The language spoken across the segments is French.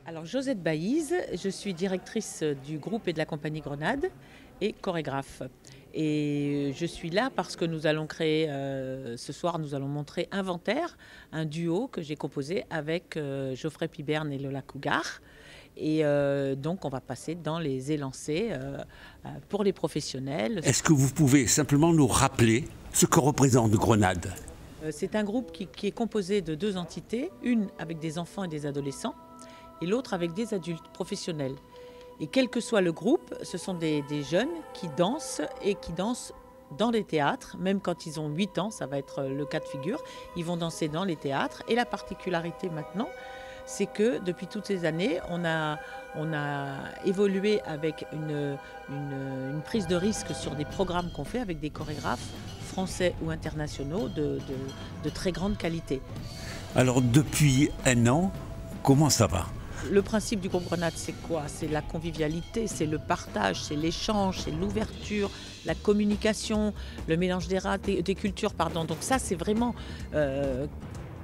Alors Josette Baïse, je suis directrice du groupe et de la compagnie Grenade et chorégraphe. Et je suis là parce que nous allons créer, ce soir nous allons montrer Inventaire, un duo que j'ai composé avec Geoffrey Piberne et Lola Cougar. Et donc on va passer dans les élancés pour les professionnels. Est-ce que vous pouvez simplement nous rappeler ce que représente Grenade ? C'est un groupe qui est composé de deux entités, une avec des enfants et des adolescents, et l'autre avec des adultes professionnels. Et quel que soit le groupe, ce sont des jeunes qui dansent et qui dansent dans les théâtres, même quand ils ont 8 ans, ça va être le cas de figure, ils vont danser dans les théâtres. Et la particularité maintenant, c'est que depuis toutes ces années, on a évolué avec une prise de risque sur des programmes qu'on fait avec des chorégraphes français ou internationaux de très grande qualité. Alors depuis un an, comment ça va ? Le principe du groupe Grenade, c'est quoi? C'est la convivialité, c'est le partage, c'est l'échange, c'est l'ouverture, la communication, le mélange des cultures, pardon. Donc ça, c'est vraiment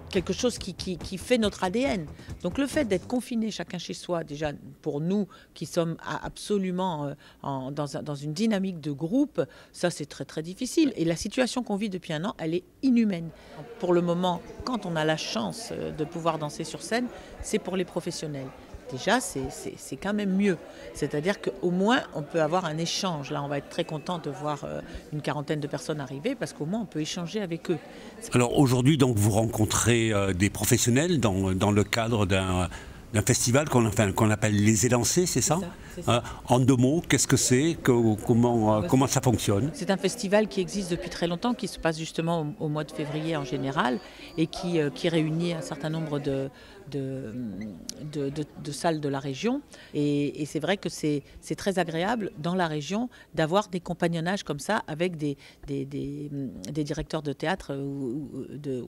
quelque chose qui fait notre ADN. Donc le fait d'être confiné chacun chez soi, déjà pour nous qui sommes absolument dans une dynamique de groupe, ça c'est très très difficile. Et la situation qu'on vit depuis un an, elle est inhumaine. Pour le moment, quand on a la chance de pouvoir danser sur scène, c'est pour les professionnels. Déjà, c'est quand même mieux. C'est-à-dire qu'au moins, on peut avoir un échange. Là, on va être très content de voir une quarantaine de personnes arriver parce qu'au moins, on peut échanger avec eux. Alors aujourd'hui, donc, vous rencontrez des professionnels dans le cadre d'un festival qu'on appelle les élancés, c'est ça ? C'est ça. En 2 mots, qu'est-ce que c'est ? Comment ça fonctionne ? C'est un festival qui existe depuis très longtemps, qui se passe justement au mois de février en général et qui réunit un certain nombre de salles de la région. Et c'est vrai que c'est très agréable dans la région d'avoir des compagnonnages comme ça avec des directeurs de théâtre,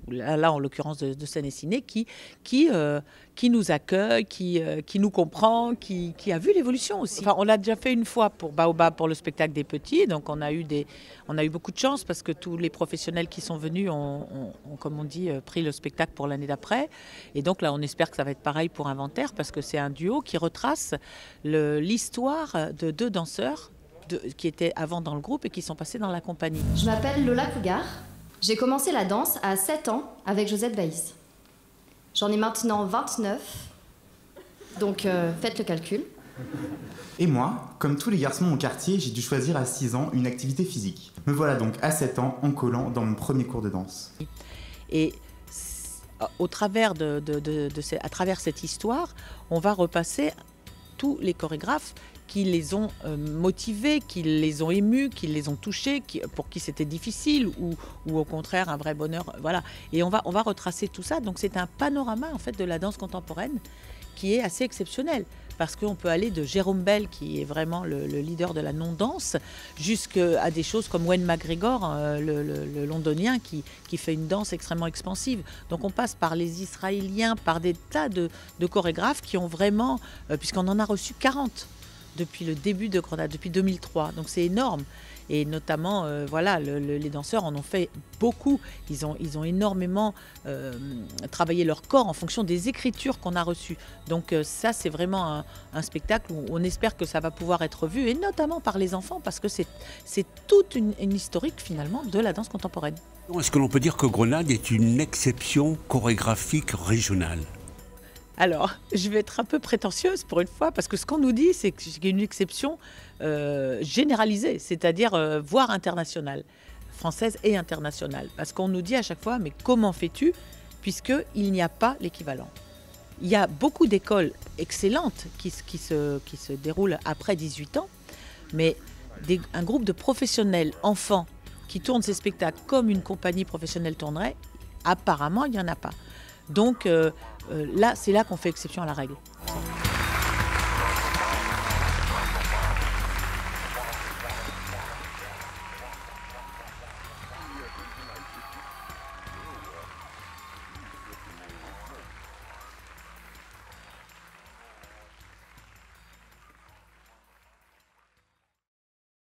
là en l'occurrence de scène et ciné, qui nous accueille, qui nous comprend, qui a vu l'évolution aussi. Enfin, on l'a déjà fait une fois pour Baobab, pour le spectacle des petits, donc on a eu beaucoup de chance parce que tous les professionnels qui sont venus ont comme on dit, pris le spectacle pour l'année d'après. Et donc là, on espère que ça va être pareil pour Inventaire parce que c'est un duo qui retrace l'histoire de 2 danseurs qui étaient avant dans le groupe et qui sont passés dans la compagnie. Je m'appelle Lola Cougar. J'ai commencé la danse à 7 ans avec Josette Baïse. J'en ai maintenant 29, donc faites le calcul. Et moi, comme tous les garçons de mon quartier, j'ai dû choisir à 6 ans une activité physique. Me voilà donc à 7 ans en collant dans mon premier cours de danse. Et à travers cette histoire, on va repasser tous les chorégraphes qui les ont motivés, qui les ont émus, qui les ont touchés, pour qui c'était difficile ou au contraire un vrai bonheur. Voilà. Et on va retracer tout ça. Donc c'est un panorama en fait de la danse contemporaine qui est assez exceptionnel. Parce qu'on peut aller de Jérôme Bell, qui est vraiment le leader de la non-danse, jusqu'à des choses comme Wayne McGregor, le londonien, qui fait une danse extrêmement expansive. Donc on passe par les Israéliens, par des tas de chorégraphes qui ont vraiment, puisqu'on en a reçu 40 depuis le début de Grenade, depuis 2003. Donc c'est énorme. Et notamment, les danseurs en ont fait beaucoup. Ils ont énormément travaillé leur corps en fonction des écritures qu'on a reçues. Donc ça, c'est vraiment un spectacle où on espère que ça va pouvoir être vu, et notamment par les enfants, parce que c'est toute une historique, finalement, de la danse contemporaine. Est-ce que l'on peut dire que Grenade est une exception chorégraphique régionale ? Alors, je vais être un peu prétentieuse pour une fois, parce que ce qu'on nous dit, c'est qu'il y a une exception généralisée, c'est-à-dire voire internationale, française et internationale. Parce qu'on nous dit à chaque fois, mais comment fais-tu, puisqu'il n'y a pas l'équivalent. Il y a beaucoup d'écoles excellentes qui se déroulent après 18 ans, mais un groupe de professionnels enfants qui tournent ces spectacles comme une compagnie professionnelle tournerait, apparemment, il n'y en a pas. Donc là, c'est là qu'on fait exception à la règle.